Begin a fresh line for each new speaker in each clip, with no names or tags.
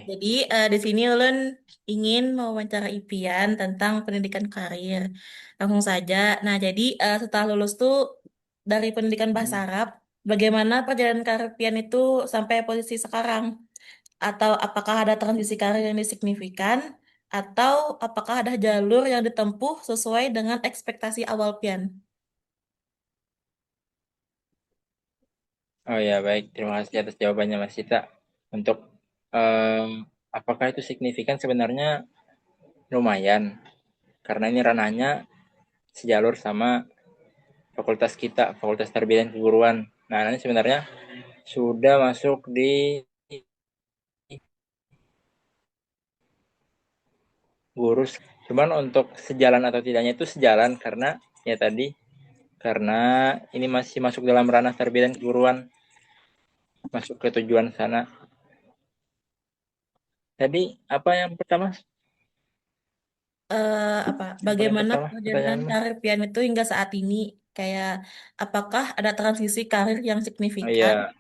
Jadi di sini Ulun ingin mewawancara Ipian tentang pendidikan karir. Langsung saja. Nah, jadi setelah lulus tuh dari pendidikan bahasa
Hmm.
Arab, bagaimana perjalanan karir Pian itu sampai posisi sekarang? Atau apakah ada transisi karir yang signifikan? Atau apakah ada jalur yang ditempuh sesuai dengan ekspektasi awal Pian?
Oh ya, baik. Terima kasih atas jawabannya, Mas Cita. Untuk em, apakah itu signifikan? Sebenarnya lumayan, karena ini ranahnya sejalur sama fakultas kita, Fakultas Tarbiyah dan Keguruan. Nah, ini sebenarnya sudah masuk di gurus. Cuman untuk sejalan atau tidaknya itu sejalan karena ya tadi karena ini masih masuk dalam ranah tarbiyah dan keguruan, masuk ke tujuan sana. Tadi apa yang pertama?
Apa
Yang paling
bagaimana
pertama
perjalanan
pertanyaannya?
karir Pian itu hingga saat ini? Kayak apakah ada transisi karir yang
Oh
signifikan?
iya,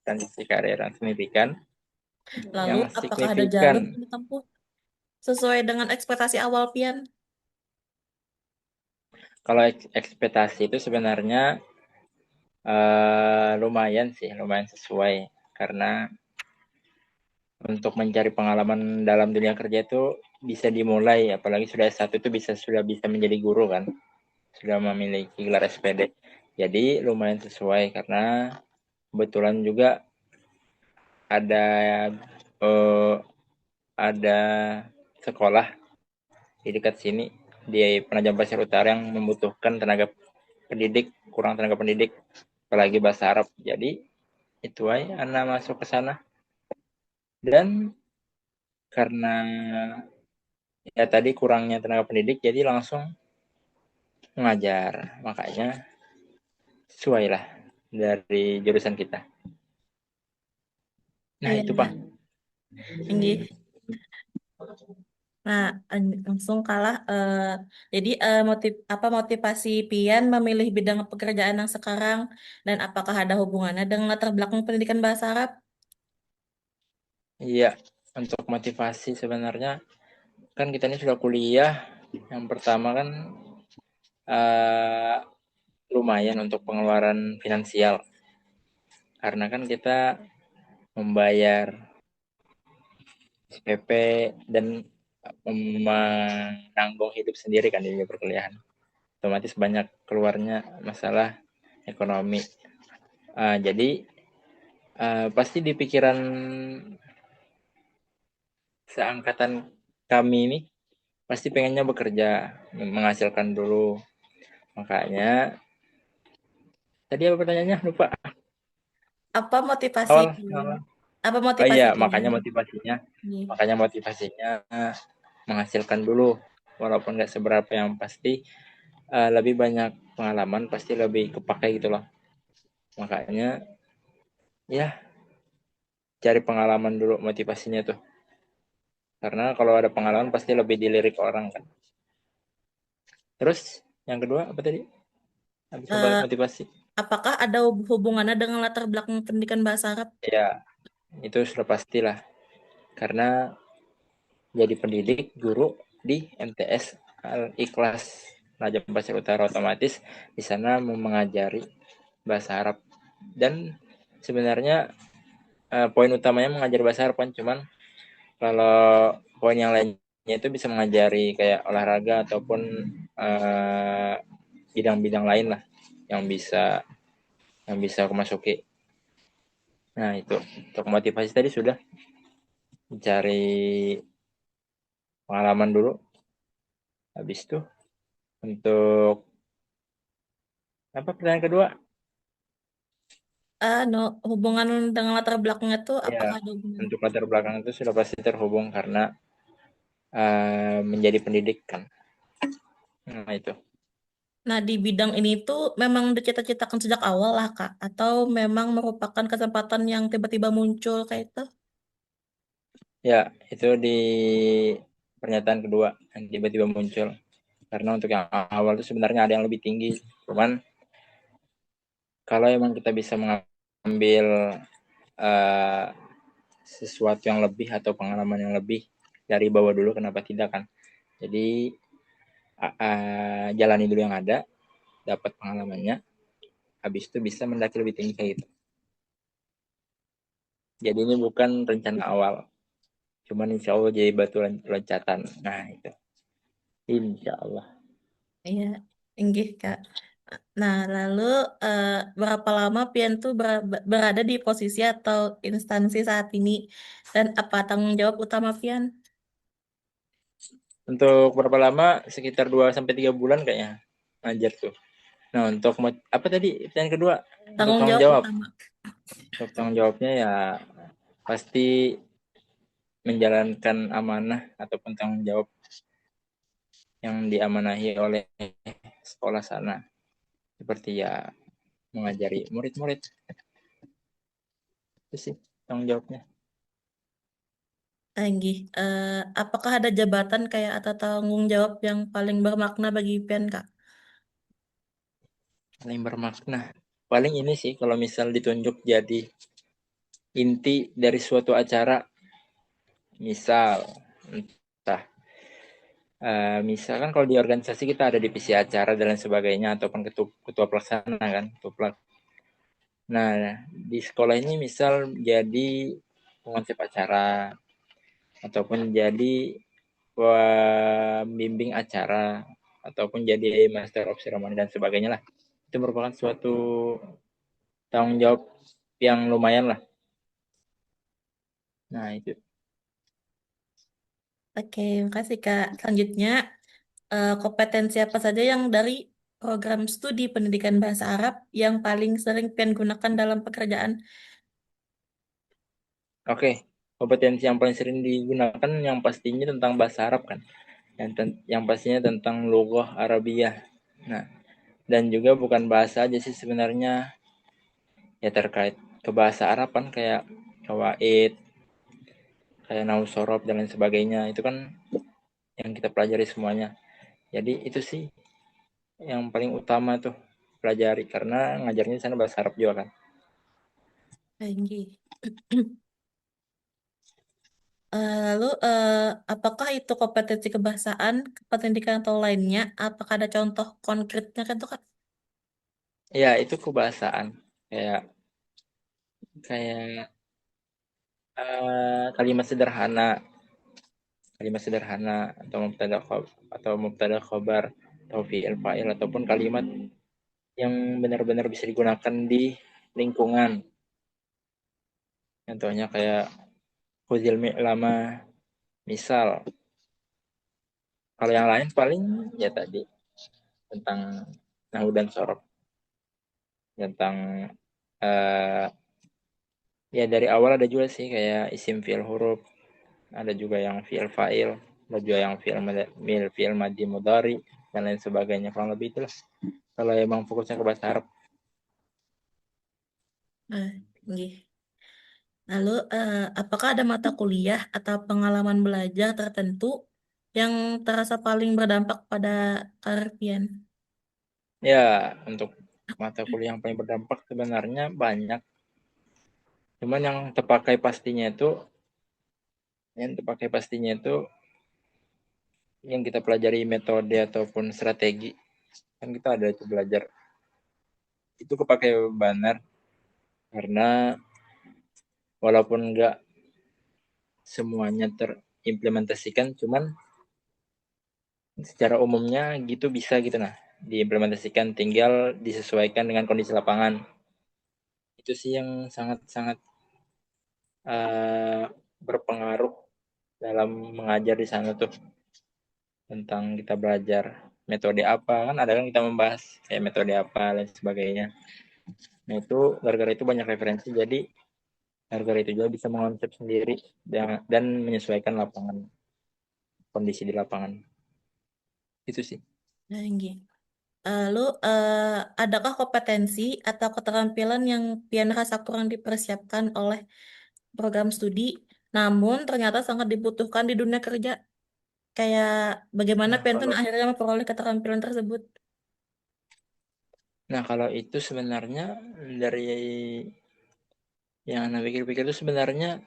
transisi karir yang signifikan.
Lalu,
Yang
apakah ada jalur
signifikan,
yang ditempuh sesuai dengan ekspektasi awal Pian?
kalau ekspektasi itu sebenarnya lumayan sih, lumayan sesuai. Karena untuk mencari pengalaman dalam dunia kerja itu bisa dimulai, apalagi sudah S1 itu sudah bisa menjadi guru kan, sudah memiliki gelar SPD. Jadi lumayan sesuai karena kebetulan juga ada eh, ada sekolah di dekat sini di Penajam Pasir Utara yang membutuhkan tenaga pendidik, kurang tenaga pendidik, apalagi bahasa Arab. Jadi itu aja anak masuk ke sana. Dan karena ya tadi kurangnya tenaga pendidik, jadi langsung mengajar. Makanya sesuai lah dari jurusan kita. Nah
Iya,
itu
iya.
Pak.
Inggih. Nah, langsung kalah. Jadi, apa motivasi Pian memilih bidang pekerjaan yang sekarang dan apakah ada hubungannya dengan latar belakang pendidikan bahasa Arab?
Iya, untuk motivasi sebenarnya kan kita ini sudah kuliah. Yang pertama kan eh, lumayan untuk pengeluaran finansial. Karena kan kita membayar SPP dan menanggung hidup sendiri kan di dunia perkuliahan. Otomatis banyak keluarnya masalah ekonomi. Jadi pasti di pikiran seangkatan kami ini pasti pengennya bekerja, menghasilkan dulu. Makanya tadi apa pertanyaannya lupa.
Apa motivasi
Awal,
Pian?
awal.
Apa
Oh
motivasi
iya,
Pian? Iya.
makanya motivasinya menghasilkan dulu, walaupun nggak seberapa yang pasti lebih banyak pengalaman pasti lebih kepake gitu loh. Makanya ya cari pengalaman dulu motivasinya tuh. Karena kalau ada pengalaman pasti lebih dilirik orang kan. Terus yang kedua apa tadi? Habis
Eh,
motivasi.
apakah ada hubungannya dengan latar belakang pendidikan bahasa Arab?
Ya, itu sudah pastilah. Karena jadi pendidik guru di MTS Al Ikhlas Najam Pasir Utara, otomatis di sana mengajari bahasa Arab. Dan sebenarnya poin utamanya mengajar bahasa Arab kan, cuman kalau poin yang lainnya itu bisa mengajari kayak olahraga ataupun eh, bidang-bidang lain lah yang bisa aku masuki. Nah itu untuk motivasi tadi sudah mencari pengalaman dulu. Habis itu untuk apa pertanyaan kedua?
No, hubungan dengan latar belakangnya tuh
Ya,
apakah ada hubungan?
untuk latar belakang itu sudah pasti terhubung karena menjadi pendidikan. Nah itu.
Nah, di bidang ini tuh memang dicita-citakan sejak awal lah, Kak? Atau memang merupakan kesempatan yang tiba-tiba muncul kayak itu?
Ya, itu di pernyataan kedua yang tiba-tiba muncul. Karena untuk yang awal itu sebenarnya ada yang lebih tinggi. Cuman kalau emang kita bisa mengambil uh, sesuatu yang lebih atau pengalaman yang lebih dari bawah dulu, kenapa tidak kan. Jadi jalani dulu yang ada, dapat pengalamannya, habis itu bisa mendaki lebih tinggi kayak gitu. Jadi ini bukan rencana awal, cuman insya Allah jadi batu loncatan. Nah itu insya Allah.
Iya, inggih Kak. Nah, lalu eh, berapa lama Pian tuh berada di posisi atau instansi saat ini dan apa tanggung jawab utama Pian?
Untuk berapa lama? Sekitar 2 sampai 3 bulan kayaknya ngajar tuh. Nah untuk apa tadi pertanyaan kedua? Untuk
Tanggung
tanggung
jawab
jawab.
utama.
Untuk tanggung jawabnya ya pasti menjalankan amanah ataupun tanggung jawab yang diamanahi oleh sekolah sana. Seperti ya mengajari murid-murid. Itu sih tanggung jawabnya.
Inggih. Apakah ada jabatan kayak atau tanggung jawab yang paling bermakna bagi Pian Kak?
Paling bermakna. Paling ini sih kalau misal ditunjuk jadi inti dari suatu acara. Misal entah misalkan kalau di organisasi kita ada divisi acara dan lain sebagainya ataupun ketua pelaksana kan, tuplak. Nah, di sekolah ini misal jadi pengonsep acara ataupun jadi pembimbing acara ataupun jadi master of ceremony dan sebagainya lah. Itu merupakan suatu tanggung jawab yang lumayan lah. Nah, itu.
Oke, makasih Kak. Selanjutnya, kompetensi apa saja yang dari program studi pendidikan bahasa Arab yang paling sering Pian gunakan dalam pekerjaan?
Oke, kompetensi yang paling sering digunakan yang pastinya tentang bahasa Arab kan. Yang pastinya tentang logoh Arabiah. Nah, dan juga bukan bahasa aja sih sebenarnya, ya terkait ke bahasa Arab kan kayak kawaid, kayak nahwu sorof dan lain sebagainya. Itu kan yang kita pelajari semuanya. Jadi itu sih yang paling utama tuh pelajari karena ngajarnya di sana bahasa Arab juga kan.
Tinggi. Lalu, apakah itu kompetensi kebahasaan, kependidikan atau lainnya? Apakah ada contoh konkretnya kan tuh Kak?
Ya, itu kebahasaan. Kayak kayak kalimat sederhana, atau mubtada khobar atau fi'il fa'il ataupun kalimat yang benar-benar bisa digunakan di lingkungan. Contohnya kayak khuzil mi'lama, misal. Kalau yang lain paling ya tadi tentang nahu dan sorof, tentang uh, ya dari awal ada juga sih kayak isim fi'il huruf, ada juga yang fi'il fa'il, ada juga yang fi'il madi mudari dan lain sebagainya. Kurang lebih itulah. Kalau emang fokusnya ke bahasa Arab.
Nggih. Lalu, apakah ada mata kuliah atau pengalaman belajar tertentu yang terasa paling berdampak pada karir Pian?
Ya, untuk mata kuliah yang paling berdampak sebenarnya banyak. Cuman yang terpakai pastinya itu yang kita pelajari metode ataupun strategi. Kan kita ada itu belajar. Itu kepake benar karena walaupun nggak semuanya terimplementasikan, cuman secara umumnya gitu bisa gitu nah diimplementasikan, tinggal disesuaikan dengan kondisi lapangan. Itu sih yang sangat-sangat uh, berpengaruh dalam mengajar di sana tuh, tentang kita belajar metode apa kan, ada kan kita membahas kayak metode apa dan sebagainya. Nah itu gara-gara itu banyak referensi, jadi gara-gara itu juga bisa mengonsep sendiri dan menyesuaikan lapangan, kondisi di lapangan. Itu sih.
Nah, nggih. Lalu, adakah kompetensi atau keterampilan yang Pian rasa kurang dipersiapkan oleh program studi, namun ternyata sangat dibutuhkan di dunia kerja? Kayak bagaimana
Nah
Pian tuh
kalau
akhirnya memperoleh keterampilan tersebut?
nah kalau itu sebenarnya dari Yang Ana pikir-pikir itu sebenarnya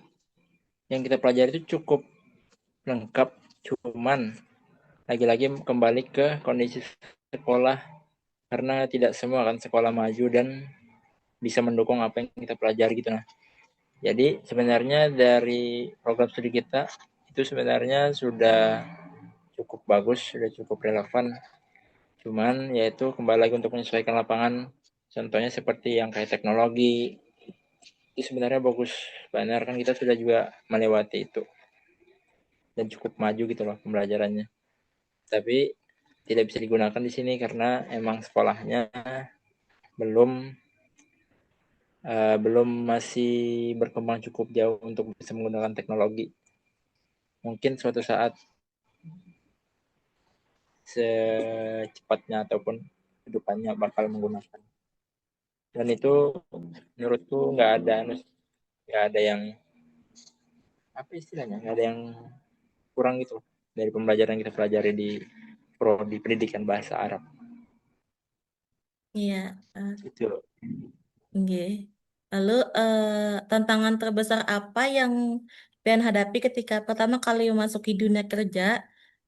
yang kita pelajari itu cukup lengkap, cuman lagi-lagi kembali ke kondisi sekolah, karena tidak semua kan sekolah maju dan bisa mendukung apa yang kita pelajari gitu. Nah, jadi sebenarnya dari program studi kita itu sebenarnya sudah cukup bagus, sudah cukup relevan. Cuman yaitu kembali lagi untuk menyesuaikan lapangan. Contohnya seperti yang kayak teknologi, itu sebenarnya bagus. Benar kan kita sudah juga melewati itu dan cukup maju gitu loh pembelajarannya. Tapi tidak bisa digunakan di sini karena emang sekolahnya belum belum masih berkembang cukup jauh untuk bisa menggunakan teknologi. Mungkin suatu saat secepatnya ataupun kedepannya bakal menggunakan. Dan itu menurutku nggak ada yang apa istilahnya, nggak ada yang kurang gitu dari pembelajaran yang kita pelajari di prodi pendidikan bahasa Arab
Iya,
itu.
nggih. Lalu tantangan terbesar apa yang Pian hadapi ketika pertama kali memasuki dunia kerja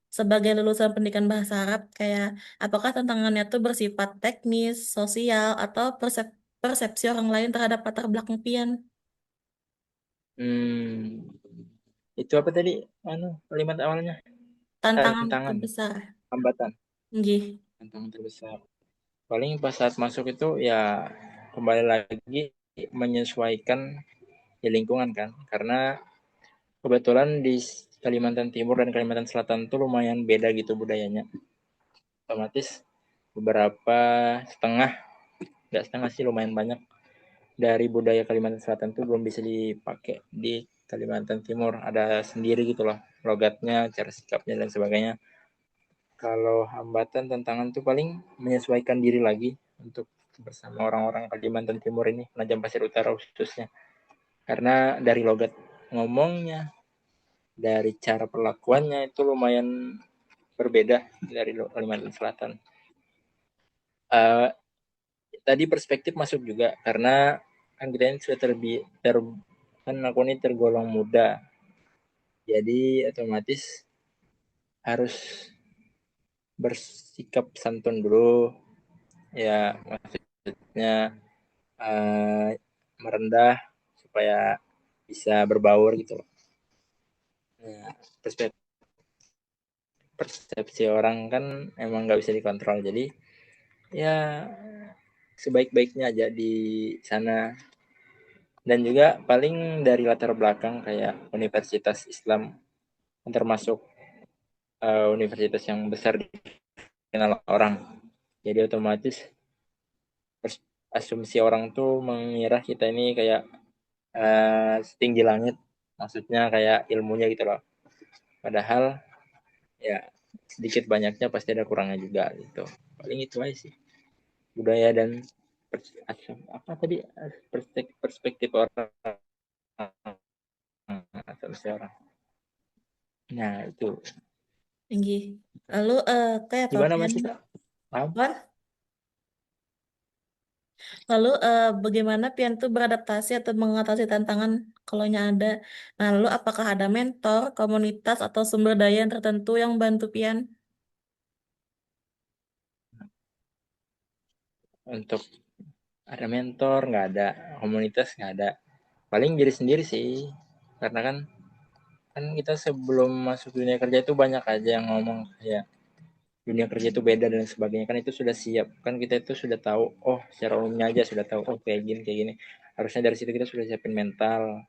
sebagai lulusan pendidikan bahasa Arab? Kayak apakah tantangannya tuh bersifat teknis, sosial, atau persepsi orang lain terhadap latar belakang Pian?
Hmm, itu apa tadi? Kalimat awalnya
Tantangan
tantangan,
terbesar.
hambatan,
Nggih.
tantangan terbesar. Paling pas saat masuk itu ya kembali lagi menyesuaikan di lingkungan kan, karena kebetulan di Kalimantan Timur dan Kalimantan Selatan tuh lumayan beda gitu budayanya. Otomatis beberapa setengah, nggak setengah sih, lumayan banyak dari budaya Kalimantan Selatan tuh belum bisa dipakai di Kalimantan Timur. Ada sendiri gitu loh logatnya, cara sikapnya dan sebagainya. Kalau hambatan tantangan tuh paling menyesuaikan diri lagi untuk bersama orang-orang Kalimantan Timur ini, Penajam Pasir Utara khususnya. Karena dari logat ngomongnya, dari cara perlakuannya itu lumayan berbeda dari Kalimantan Selatan. Uh, Tadi perspektif masuk juga karena kan kita ini sudah kan aku ini tergolong muda, jadi otomatis harus bersikap santun dulu, ya maksudnya uh, merendah supaya bisa berbaur gitu loh. Nah, persepsi orang kan emang nggak bisa dikontrol, jadi ya sebaik-baiknya aja di sana. Dan juga paling dari latar belakang kayak universitas Islam, termasuk universitas yang besar dikenal orang. Jadi otomatis asumsi orang tuh mengira kita ini kayak setinggi langit, maksudnya kayak ilmunya gitu loh. Padahal ya sedikit banyaknya pasti ada kurangnya juga gitu. Paling itu aja sih, budaya dan apa tadi, perspektif orang, asumsi orang. Nah itu
Nggih. Lalu kayak apa
gimana
Pian?
masih kak? Paham?
Wan? Lalu bagaimana Pian tuh beradaptasi atau mengatasi tantangan kalau ada? Nah, lalu apakah ada mentor, komunitas, atau sumber daya yang tertentu yang bantu Pian?
Untuk ada mentor nggak ada, komunitas nggak ada, paling diri sendiri sih. Karena kan kan kita sebelum masuk dunia kerja itu banyak aja yang ngomong kayak dunia kerja itu beda dan sebagainya, kan itu sudah siap kan, kita itu sudah tahu, oh secara umumnya aja sudah tahu, oh kayak gini, harusnya dari situ kita sudah siapin mental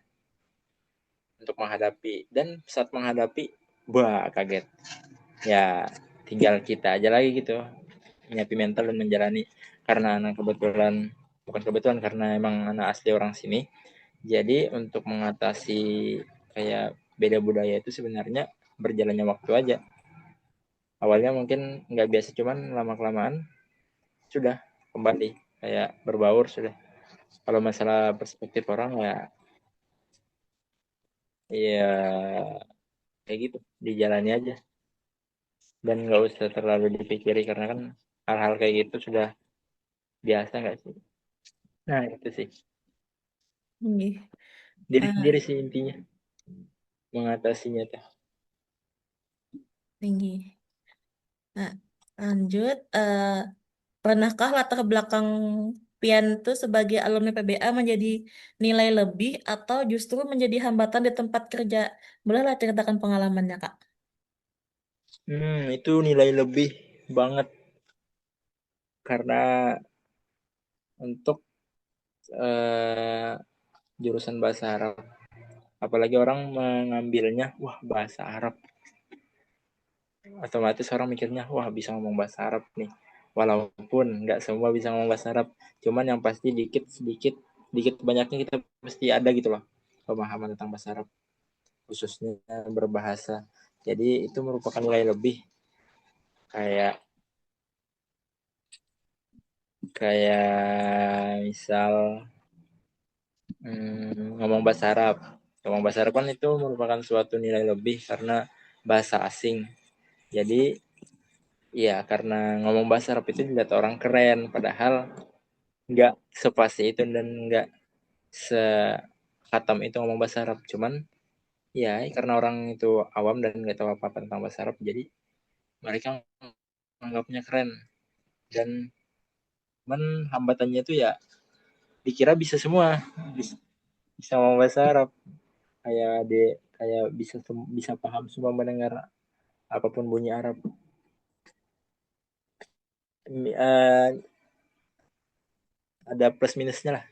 untuk menghadapi, dan saat menghadapi wah kaget ya, tinggal kita aja lagi gitu menyiapin mental dan menjalani. Karena anak kebetulan, bukan kebetulan, karena emang anak asli orang sini, jadi untuk mengatasi kayak beda budaya itu sebenarnya berjalannya waktu aja. Awalnya mungkin nggak biasa, cuman lama kelamaan sudah kembali kayak berbaur sudah. Kalau masalah perspektif orang ya, ya kayak gitu, dijalani aja dan nggak usah terlalu dipikiri karena kan hal-hal kayak gitu sudah biasa nggak sih. Nah itu sih.
Nggih.
Diri
Eh,
sendiri sih intinya mengatasinya tuh.
tinggi. Nah, lanjut. Pernahkah latar belakang Pian itu sebagai alumni PBA menjadi nilai lebih atau justru menjadi hambatan di tempat kerja? Bolehlah ceritakan pengalamannya, Kak.
Itu nilai lebih banget karena untuk eh, jurusan bahasa Arab. Apalagi orang mengambilnya, wah bahasa Arab. Otomatis orang mikirnya, wah bisa ngomong bahasa Arab nih. Walaupun nggak semua bisa ngomong bahasa Arab. Cuman yang pasti dikit sedikit, dikit banyaknya kita pasti ada gitu loh. Pemahaman tentang bahasa Arab. Khususnya berbahasa. Jadi itu merupakan nilai lebih kayak kayak misal ngomong bahasa Arab. Ngomong bahasa Arab kan itu merupakan suatu nilai lebih karena bahasa asing. Jadi ya karena ngomong bahasa Arab itu dilihat orang keren, padahal nggak sepasti itu dan nggak sekhatam itu ngomong bahasa Arab. Cuman ya karena orang itu awam dan nggak tahu apa-apa tentang bahasa Arab, jadi mereka menganggapnya keren. Dan cuman hambatannya itu ya dikira bisa semua, bisa, bisa ngomong bahasa Arab, kayak bisa paham semua mendengar apapun bunyi Arab. Ada plus minusnya lah.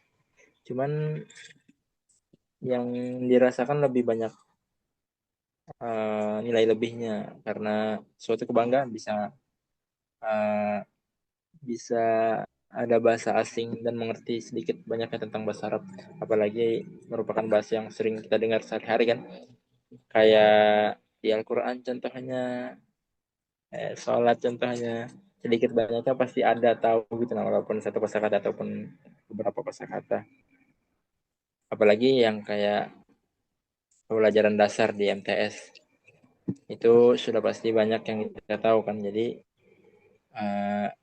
Cuman yang dirasakan lebih banyak nilai lebihnya karena suatu kebanggaan uh, bisa ada bahasa asing dan mengerti sedikit banyaknya tentang bahasa Arab, apalagi merupakan bahasa yang sering kita dengar sehari-hari kan, kayak di Al-Quran contohnya, sholat contohnya, sedikit banyaknya pasti ada tahu gitu nah, walaupun satu kosakata ataupun beberapa kosakata, apalagi yang kayak pelajaran dasar di MTS itu sudah pasti banyak yang kita tahu kan, jadi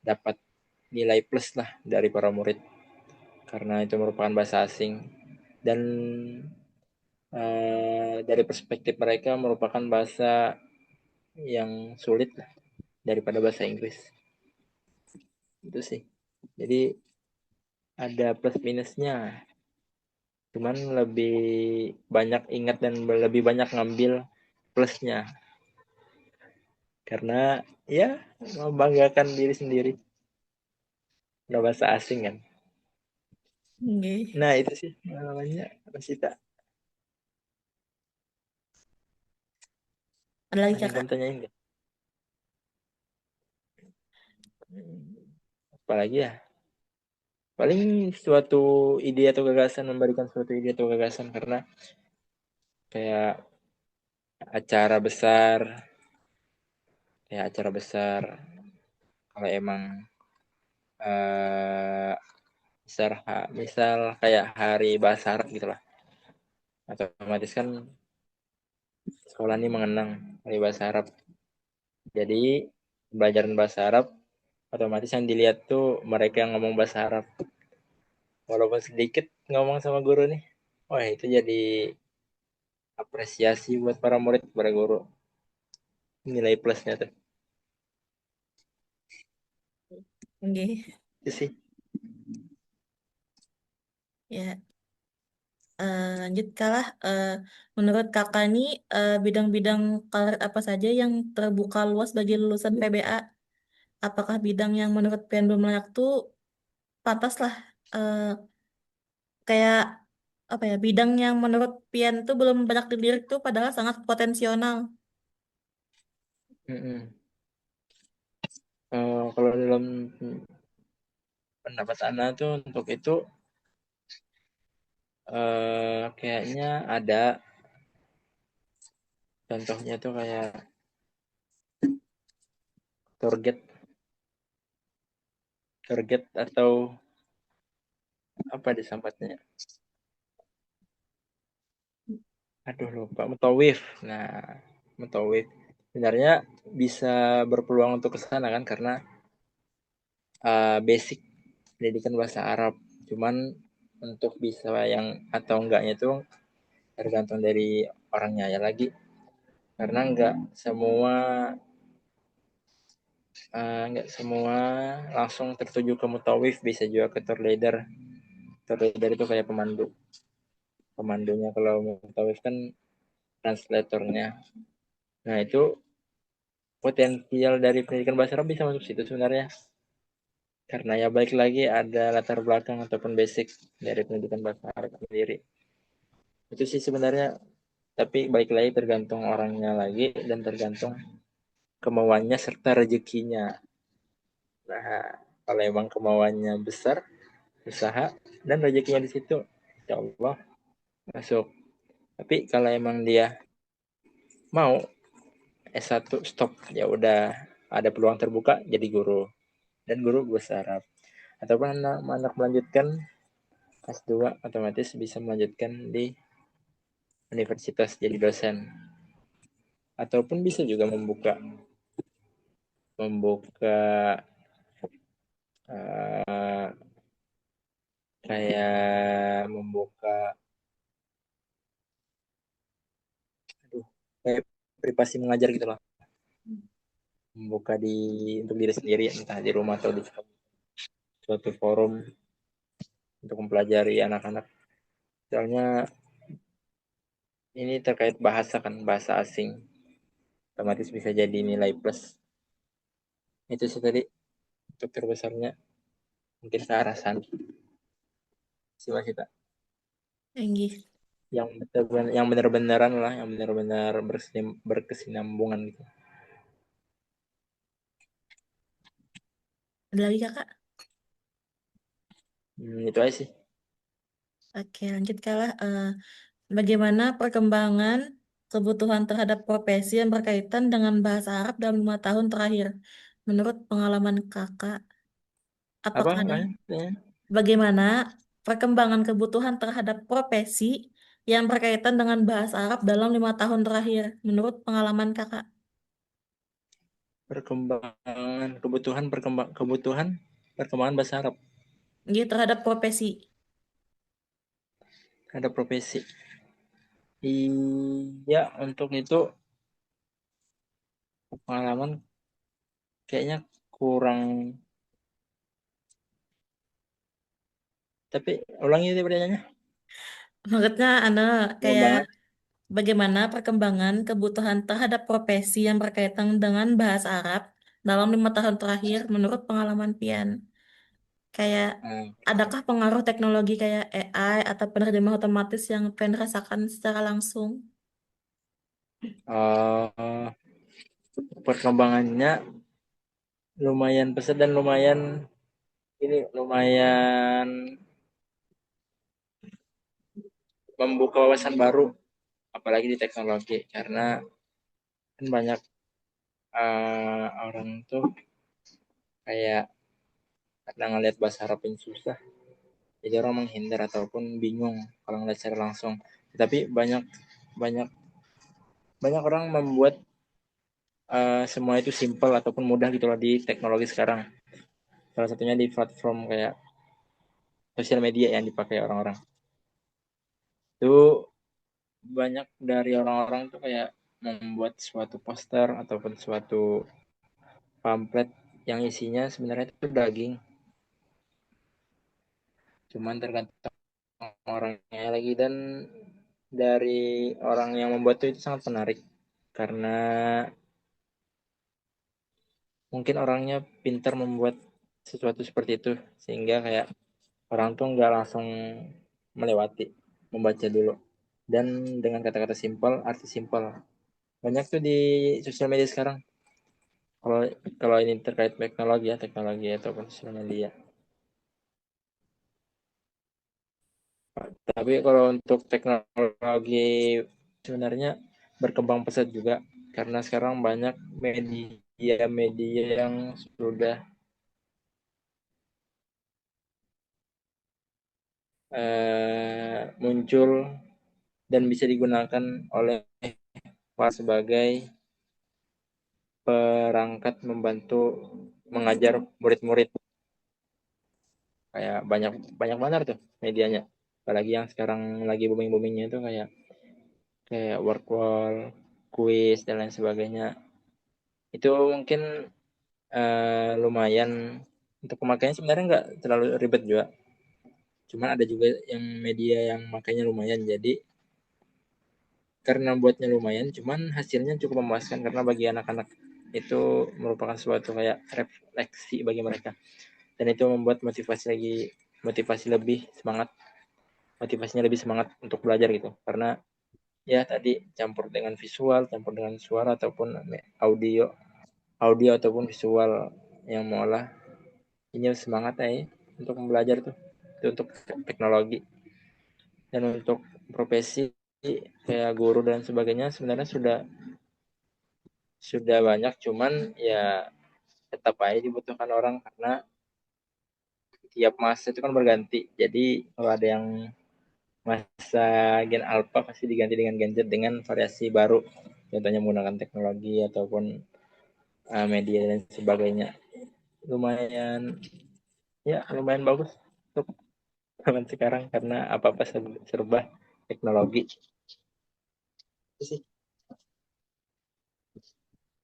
dapat nilai plus lah dari para murid karena itu merupakan bahasa asing dan dari perspektif mereka merupakan bahasa yang sulit lah daripada bahasa Inggris itu sih. Jadi ada plus minusnya, cuman lebih banyak ingat dan lebih banyak ngambil plusnya karena ya membanggakan diri sendiri udah bahasa asing kan.
Nggih.
Nah itu sih namanya Rosita.
Ada lagi,
Ada yang
Kakak?
kamu tanyain nggak? Apalagi ya, paling suatu ide atau gagasan, memberikan suatu ide atau gagasan karena kayak acara besar, kayak acara besar kalau emang eh misal, misal kayak hari bahasa Arab gitu lah, otomatis kan sekolah ini mengenang hari bahasa Arab, jadi pelajaran bahasa Arab otomatis yang dilihat tuh mereka yang ngomong bahasa Arab, walaupun sedikit ngomong sama guru nih, wah itu jadi apresiasi buat para murid para guru, nilai plusnya tuh
Nggih.
itu sih.
Ya, lanjut kalah. Menurut kakak ini bidang-bidang karir apa saja yang terbuka luas bagi lulusan PBA? Apakah bidang yang menurut Pian belum layak tuh pantas lah kayak apa ya, bidang yang menurut Pian tuh belum banyak dilirik tuh padahal sangat potensial.
Mm-mm. Kalau dalam pendapat Ana tuh untuk itu kayaknya ada contohnya tuh kayak target target atau apa disambatnya, aduh lupa, mutawif. Nah mutawif sebenarnya bisa berpeluang untuk ke sana kan karena basic pendidikan bahasa Arab, cuman untuk bisa yang atau enggaknya itu tergantung dari orangnya ya lagi, karena nggak semua langsung tertuju ke mutawif, bisa juga ke tour leader. Tour leader itu kayak pemandunya, kalau mutawif kan translatornya. Nah itu potensial dari pendidikan bahasa Arab bisa masuk situ sebenarnya, karena ya balik lagi ada latar belakang ataupun basic dari pendidikan bahasa Arab sendiri. Itu sih sebenarnya, tapi balik lagi tergantung orangnya lagi dan tergantung kemauannya serta rezekinya. Nah, kalau emang kemauannya besar, usaha dan rezekinya di situ, insya Allah masuk. Tapi kalau emang dia mau S1 stop, ya udah ada peluang terbuka jadi guru, dan guru bahasa Arab. Ataupun anak melanjutkan S2, otomatis bisa melanjutkan di universitas jadi dosen. Ataupun bisa juga membuka membuka uh, kayak membuka aduh kayak privasi mengajar gitu loh, membuka untuk diri sendiri entah di rumah atau di suatu forum untuk mempelajari anak-anak. Soalnya ini terkait bahasa kan, bahasa asing, otomatis bisa jadi nilai plus. Itu sih tadi untuk terbesarnya, mungkin ke arah sana sih Mas Ita.
Enggih.
Yang benar-benaran lah, yang benar-benar berkesinambungan gitu.
Ada lagi kakak?
Itu aja sih.
Oke, lanjut kalah. Bagaimana perkembangan kebutuhan terhadap profesi yang berkaitan dengan bahasa Arab dalam 5 tahun terakhir? Menurut pengalaman kakak,
Apa
apakah ada
makanya
bagaimana perkembangan kebutuhan terhadap profesi yang berkaitan dengan bahasa Arab dalam 5 tahun terakhir? Menurut pengalaman kakak,
perkembangan perkembangan bahasa Arab
gitu terhadap profesi.
ada profesi. Iya, untuk itu pengalaman kayaknya kurang, tapi ulangi itu pertanyaannya.
Maksudnya, kayak
Pengembangan
bagaimana perkembangan kebutuhan terhadap profesi yang berkaitan dengan bahasa Arab dalam 5 tahun terakhir menurut pengalaman Pian? Kayak adakah pengaruh teknologi kayak AI atau penerjemah otomatis yang Pian rasakan secara langsung?
uh, perkembangannya lumayan pesat dan lumayan membuka wawasan baru, apalagi di teknologi, karena kan banyak orang tuh kayak karena ngelihat bahasa Arab yang susah, jadi orang menghindar ataupun bingung kalau ngeliat secara langsung. Tapi banyak banyak banyak orang membuat semua itu simple ataupun mudah gitu loh di teknologi sekarang. Salah satunya di platform kayak sosial media yang dipakai orang-orang. Itu banyak dari orang-orang tuh kayak membuat suatu poster ataupun suatu pamflet yang isinya sebenarnya itu daging. Cuman tergantung orangnya lagi, dan dari orang yang membuat itu sangat menarik karena mungkin orangnya pintar membuat sesuatu seperti itu, sehingga kayak orang tuh nggak langsung melewati, membaca dulu, dan dengan kata-kata simpel, arti simpel, banyak tuh di sosial media sekarang. Kalau kalau ini terkait teknologi ataupun sosial media. Tapi kalau untuk teknologi sebenarnya berkembang pesat juga, karena sekarang banyak media-media yang sudah muncul dan bisa digunakan oleh sebagai perangkat membantu mengajar murid-murid. Kayak banyak banyak banget tuh medianya. Apalagi yang sekarang lagi booming-boomingnya itu kayak kayak work wall, quiz dan lain sebagainya. Itu mungkin lumayan untuk pemakaiannya sebenarnya nggak terlalu ribet juga. Cuman ada juga yang media yang makanya lumayan. Jadi karena buatnya lumayan, cuman hasilnya cukup memuaskan karena bagi anak-anak itu merupakan suatu kayak refleksi bagi mereka. Dan itu membuat motivasi lebih semangat, motivasinya lebih semangat untuk belajar gitu. Karena ya tadi campur dengan visual, campur dengan suara ataupun audio, audio ataupun visual yang mengolah ini semangat ya untuk belajar tuh. Itu untuk teknologi dan untuk profesi kayak guru dan sebagainya sebenarnya sudah banyak, cuman ya tetap aja dibutuhkan orang karena tiap masa itu kan berganti. Jadi kalau ada yang masa Gen Alpha pasti diganti dengan Gen Z dengan variasi baru. Contohnya menggunakan teknologi ataupun media dan sebagainya. Lumayan lumayan bagus untuk zaman sekarang karena apa-apa serba teknologi. Itu sih,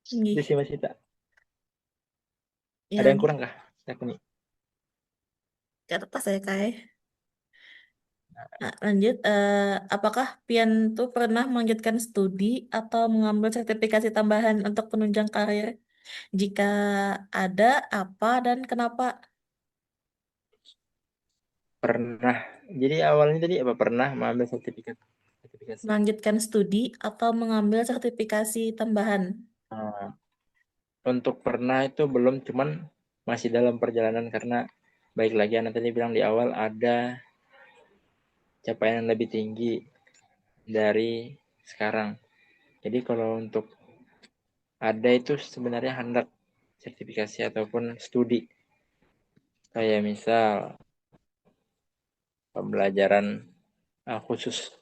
itu
Nggih.
sih Mas Ita. Ada
Ya,
yang kurang kah?
kata pas saya kayak. Nah, lanjut, apakah Pian tuh pernah melanjutkan studi atau mengambil sertifikasi tambahan untuk penunjang karir? Jika ada, apa dan kenapa?
Pernah. Jadi awalnya tadi apa pernah mengambil sertifikasi.
Melanjutkan studi atau mengambil sertifikasi tambahan?
Nah, untuk pernah itu belum, cuman masih dalam perjalanan karena baik lagi anak tadi bilang di awal ada capaian yang lebih tinggi dari sekarang. Jadi kalau untuk ada itu sebenarnya hendak sertifikasi ataupun studi. Kayak misal pembelajaran khusus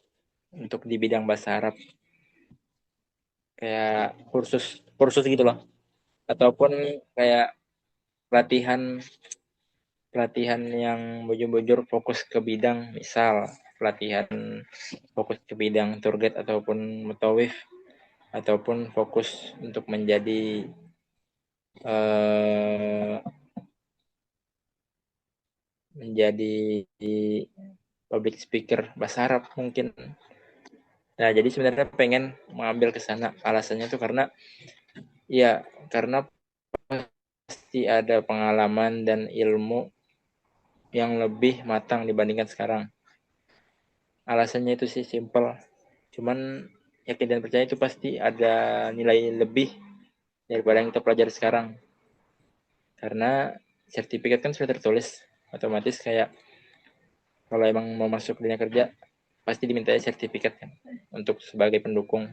untuk di bidang bahasa Arab. Kayak kursus kursus gitu loh. Ataupun kayak pelatihan pelatihan yang bujur-bujur fokus ke bidang, misal pelatihan fokus ke bidang tour guide ataupun mutawif, ataupun fokus untuk eh, menjadi public speaker bahasa Arab mungkin. Nah, jadi sebenarnya pengen mengambil ke sana. Alasannya tuh karena ya karena pasti ada pengalaman dan ilmu yang lebih matang dibandingkan sekarang. Alasannya itu sih simple. Cuman yakin dan percaya itu pasti ada nilai lebih daripada yang kita pelajari sekarang. Karena sertifikat kan sudah tertulis, otomatis kayak kalau emang mau masuk dunia kerja pasti diminta sertifikat kan untuk sebagai pendukung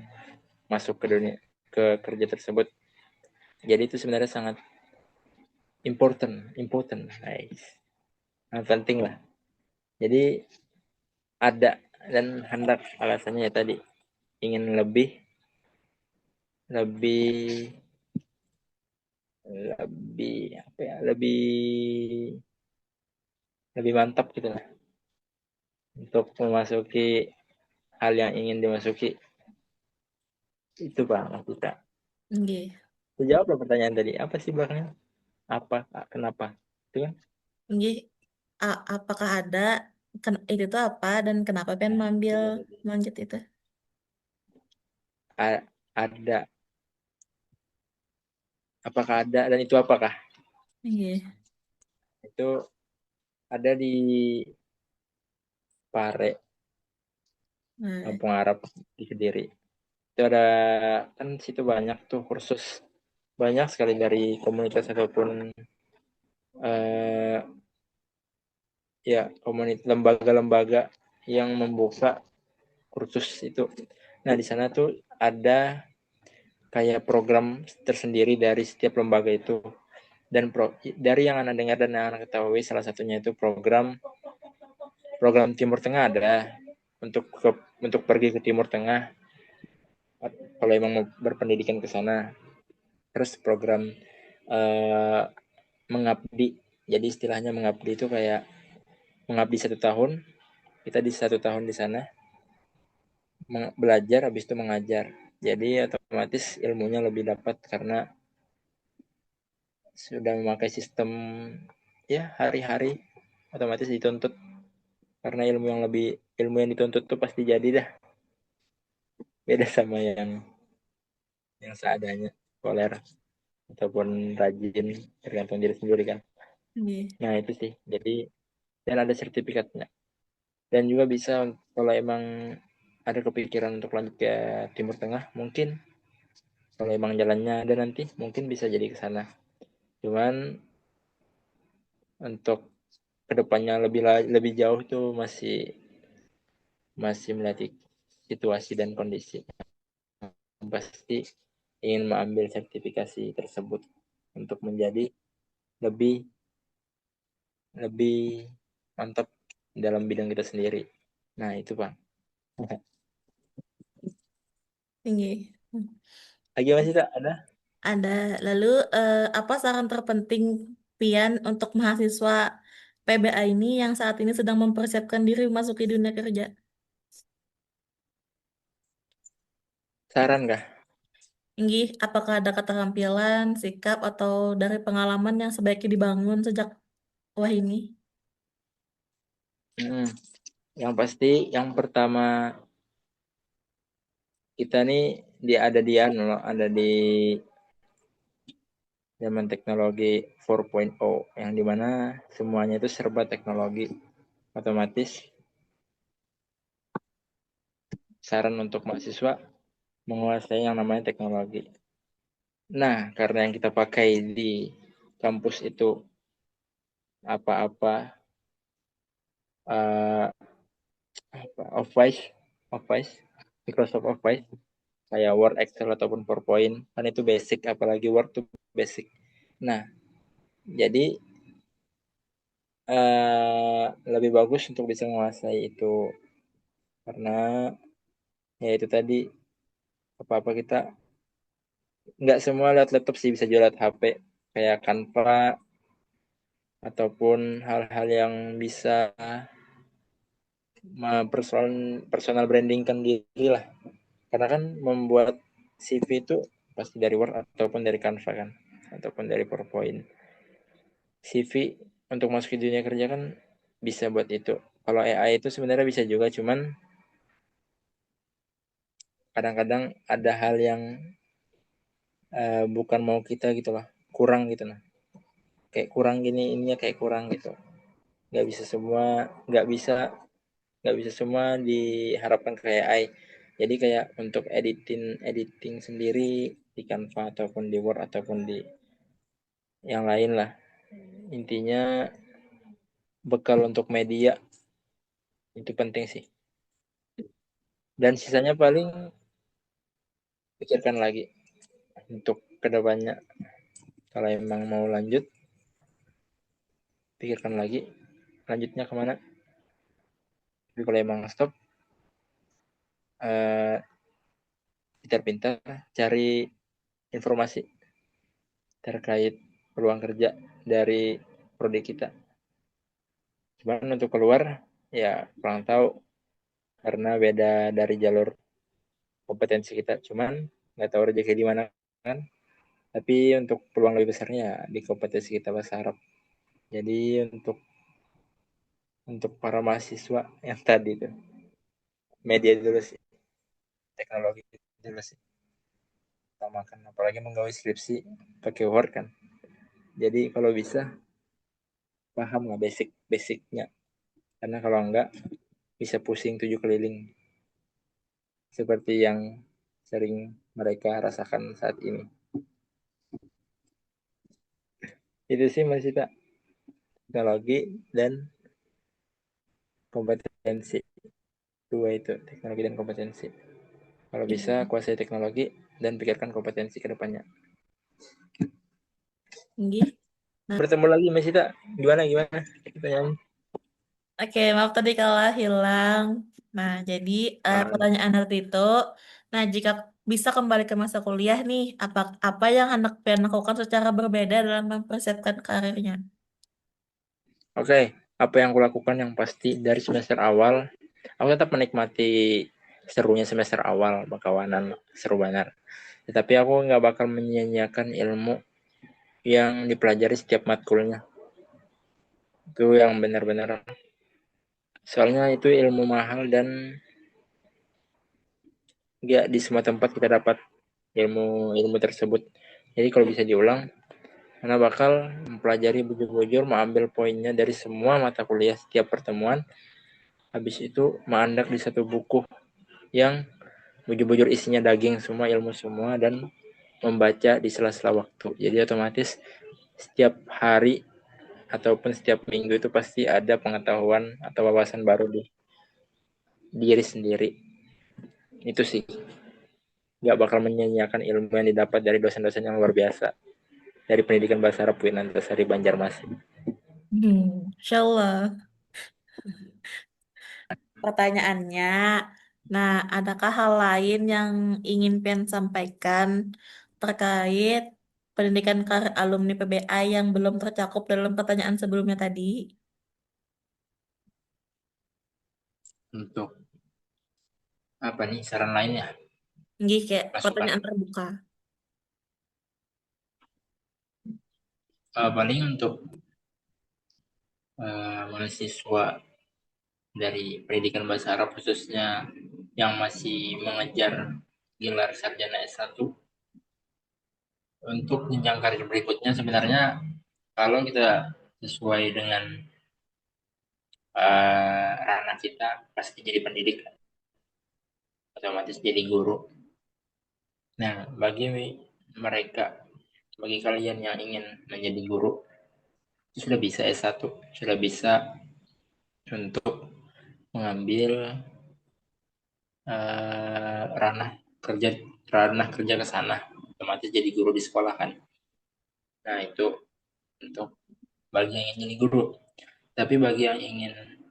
masuk ke dunia ke kerja tersebut. Jadi itu sebenarnya sangat important, nice, sangat penting lah. Jadi ada dan hendak alasannya ya tadi ingin lebih lebih lebih apa ya lebih mantap gitu lah untuk memasuki hal yang ingin dimasuki. Itu Bang kita.
Nggih.
Jawab pertanyaan tadi. Apa sih belakangnya? Apa? Kenapa? Itu kan
Nggih. Apakah ada, itu tuh apa dan kenapa Pian mengambil lanjut itu?
ada. Apakah ada dan itu apakah?
Nggih.
Itu ada di Pare,
Nah,
Kampung Arab di Kediri. Itu ada kan situ banyak tuh kursus banyak sekali dari komunitas ataupun eh, ya komunitas lembaga-lembaga yang membuka kursus itu. Nah di sana tuh ada kayak program tersendiri dari setiap lembaga itu. Dan dari yang anak dengar dan yang anak ketahui salah satunya itu program Timur Tengah ada untuk pergi ke Timur Tengah kalau emang mau berpendidikan ke sana. Terus program eh, mengabdi. Jadi istilahnya mengabdi itu kayak mengabdi 1 tahun kita di 1 tahun di sana belajar, habis itu mengajar. Jadi otomatis ilmunya lebih dapat karena sudah memakai sistem ya hari-hari, otomatis dituntut karena ilmu yang dituntut tuh pasti jadi dah, beda sama yang seadanya, koler ataupun rajin, tergantung diri sendiri kan.
Iya.
Nah itu sih, jadi dan ada sertifikatnya, dan juga bisa kalau emang ada kepikiran untuk lanjut ke Timur Tengah, mungkin kalau emang jalannya ada nanti mungkin bisa jadi ke sana. Cuman untuk kedepannya lebih jauh tuh masih masih melihat situasi dan kondisi. Pasti ingin mengambil sertifikasi tersebut untuk menjadi lebih lebih mantap dalam bidang kita sendiri. Nah itu bang.
Tinggi.
Lagi masih tak ada?
Ada. Lalu, apa saran terpenting Pian untuk mahasiswa PBA ini yang saat ini sedang mempersiapkan diri memasuki dunia kerja?
Saran kah?
Tinggi, apakah ada keterampilan, sikap, atau dari pengalaman yang sebaiknya dibangun sejak wah ini?
Hmm. Yang pasti yang pertama kita nih ada di zaman teknologi 4.0 yang dimana semuanya itu serba teknologi, otomatis saran untuk mahasiswa menguasai yang namanya teknologi. Nah, karena yang kita pakai di kampus itu apa-apa uh, Office, Office, Microsoft Office, kayak Word, Excel ataupun PowerPoint, kan itu basic, apalagi Word tuh basic. Nah, jadi lebih bagus untuk bisa menguasai itu karena ya itu tadi apa-apa kita nggak semua lewat laptop sih, bisa juga lewat HP kayak Canva ataupun hal-hal yang bisa personal branding kan diri lah, karena kan membuat CV itu pasti dari Word ataupun dari Canva kan ataupun dari PowerPoint. CV untuk masuk ke dunia kerja kan bisa buat itu. Kalau AI itu sebenarnya bisa juga, cuman kadang-kadang ada hal yang bukan mau kita gitu lah, kurang gitu nah, kayak kurang gini, ininya kayak kurang gitu, nggak bisa semua nggak bisa nggak bisa semua diharapkan ke AI. Jadi kayak untuk editing editing sendiri di Canva ataupun di Word ataupun di yang lain lah, intinya bekal untuk media itu penting sih, dan sisanya paling pikirkan lagi untuk kedepannya. Kalau emang mau lanjut, pikirkan lagi lanjutnya kemana. Tapi kalau emang stop, eh, pintar-pintar cari informasi terkait peluang kerja dari prodi kita. Cuman untuk keluar ya kurang tahu karena beda dari jalur kompetensi kita. Cuman nggak tahu rezeki di mana kan. Tapi untuk peluang lebih besarnya di kompetensi kita bahasa Arab. Jadi untuk para mahasiswa yang tadi itu media dulu sih, teknologi dulu sih utamakan, apalagi menggawe skripsi pakai Word kan. Jadi kalau bisa paham lah basicnya, karena kalau enggak bisa pusing 7 keliling seperti yang sering mereka rasakan saat ini. Itu sih masih tak, teknologi dan kompetensi, dua itu, teknologi dan kompetensi. Kalau bisa
Tinggi.
kuasai teknologi dan pikirkan kompetensi ke depannya.
Tinggi. Nah,
Bertemu lagi masih tak, gimana gimana pertanyaan.
oke, maaf tadi kalau hilang. Nah, jadi, pertanyaan nanti itu, nah jika bisa kembali ke masa kuliah nih, apa apa yang anak Pian lakukan secara berbeda dalam mempersiapkan karirnya?
Oke, apa yang aku lakukan yang pasti dari semester awal Aku tetap menikmati serunya semester awal, berkawanan seru banget. Tetapi aku nggak bakal menyia-nyiakan ilmu yang dipelajari setiap matkulnya. Itu yang benar-benar. Soalnya itu ilmu mahal dan nggak di semua tempat kita dapat ilmu tersebut. Jadi kalau bisa diulang, karena bakal mempelajari bujur-bujur, mengambil poinnya dari semua mata kuliah setiap pertemuan. Habis itu mengandak di satu buku yang bujur-bujur isinya daging semua, ilmu semua, dan membaca di sela-sela waktu. Jadi otomatis setiap hari ataupun setiap minggu itu pasti ada pengetahuan atau wawasan baru di diri sendiri. Itu sih, nggak bakal menyanyiakan ilmu yang didapat dari dosen-dosen yang luar biasa dari pendidikan bahasa Arab UIN Antasari Banjarmasin.
Insya Allah. Pertanyaannya, nah, adakah hal lain yang ingin Pian sampaikan terkait pendidikan karir alumni PBA yang belum tercakup dalam pertanyaan sebelumnya tadi?
Untuk apa nih saran lainnya,
Nggih, kayak
masukan?
pertanyaan terbuka.
Paling untuk mahasiswa dari pendidikan bahasa Arab khususnya yang masih mengejar gelar sarjana S1, untuk jenjang karir berikutnya sebenarnya kalau kita sesuai dengan ranah kita pasti jadi pendidik, otomatis jadi guru. Nah, mereka, bagi kalian yang ingin menjadi guru, itu sudah bisa S1, sudah bisa untuk mengambil ranah kerja ke sana, otomatis jadi guru di sekolah kan. Nah, itu untuk bagi yang ingin jadi guru. Tapi bagi yang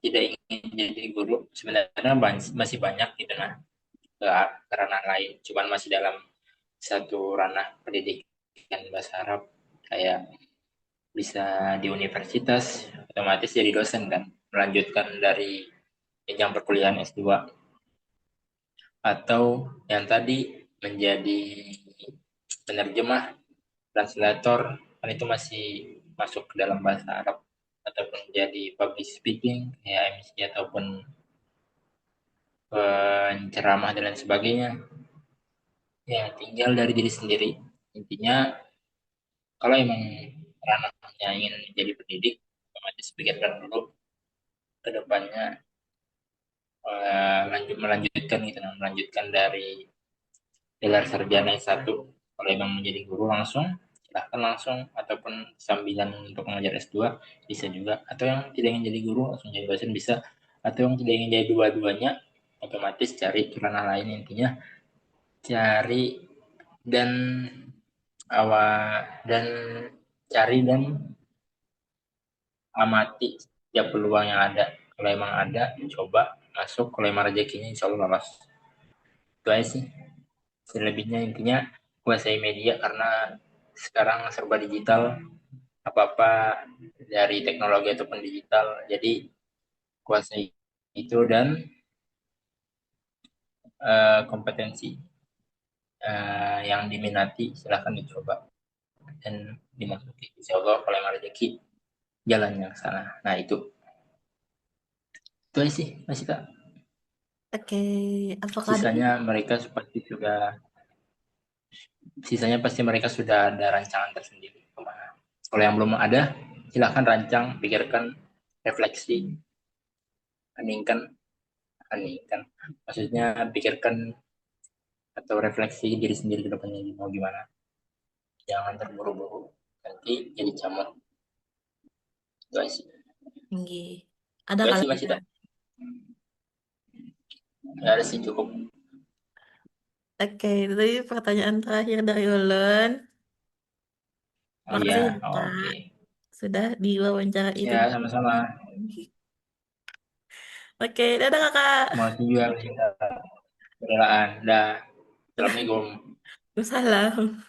tidak ingin jadi guru, sebenarnya masih banyak gitu nah, ke ranah lain. Cuman masih dalam satu ranah pendidikan bahasa Arab, kayak bisa di universitas, otomatis jadi dosen kan, melanjutkan dari jenjang perkuliahan S2, atau yang tadi menjadi penerjemah, translator, kan itu masih masuk ke dalam bahasa Arab, ataupun jadi public speaking ya, MC, ataupun penceramah dan lain sebagainya. Ya tinggal dari diri sendiri. Intinya kalau emang ranahnya ingin jadi pendidik, otomatis pikirkan dulu ke depannya, melanjutkan gitu, melanjutkan dari gelar sarjana S1. Kalau emang menjadi guru langsung, silahkan langsung, ataupun sambilan untuk mengajar S2 bisa juga. Atau yang tidak ingin jadi guru langsung jadi dosen bisa. Atau yang tidak ingin jadi dua-duanya, otomatis cari ranah lain. Intinya cari dan awal dan cari dan amati setiap peluang yang ada. Kalau emang ada, coba masuk. Kalau emang rezekinya, insya Allah lolos. Itu aja sih. Selebihnya intinya kuasai media, karena sekarang serba digital, apa-apa dari teknologi ataupun digital. Jadi kuasai itu, dan kompetensi yang diminati silahkan dicoba dan dimasuki. Insya Allah kalau emang rezeki jalannya ke sana. Nah, itu aja sih masih Kak.
Oke, apakah ada?
Sisanya pasti mereka sudah ada rancangan tersendiri kemana. Kalau yang belum ada, silahkan rancang, pikirkan, refleksi, heningkan, heningkan. Maksudnya pikirkan atau refleksi diri sendiri ke depannya mau gimana. Jangan terburu-buru, nanti jadi camut. Itu aja sih.
Nggih. Ada
Itu aja
kali
sih masih
ya.
tak. Nggak ada sih, cukup.
Oke, itu tadi pertanyaan terakhir dari Ulun.
Oh
Makasih ya,
iya, oh,
Kak.
oke.
Sudah diwawancara itu.
Ya, sama-sama.
Oke, dadah Kakak.
Mau juga kita kerelaan. Dah. Assalamualaikum.
Salam.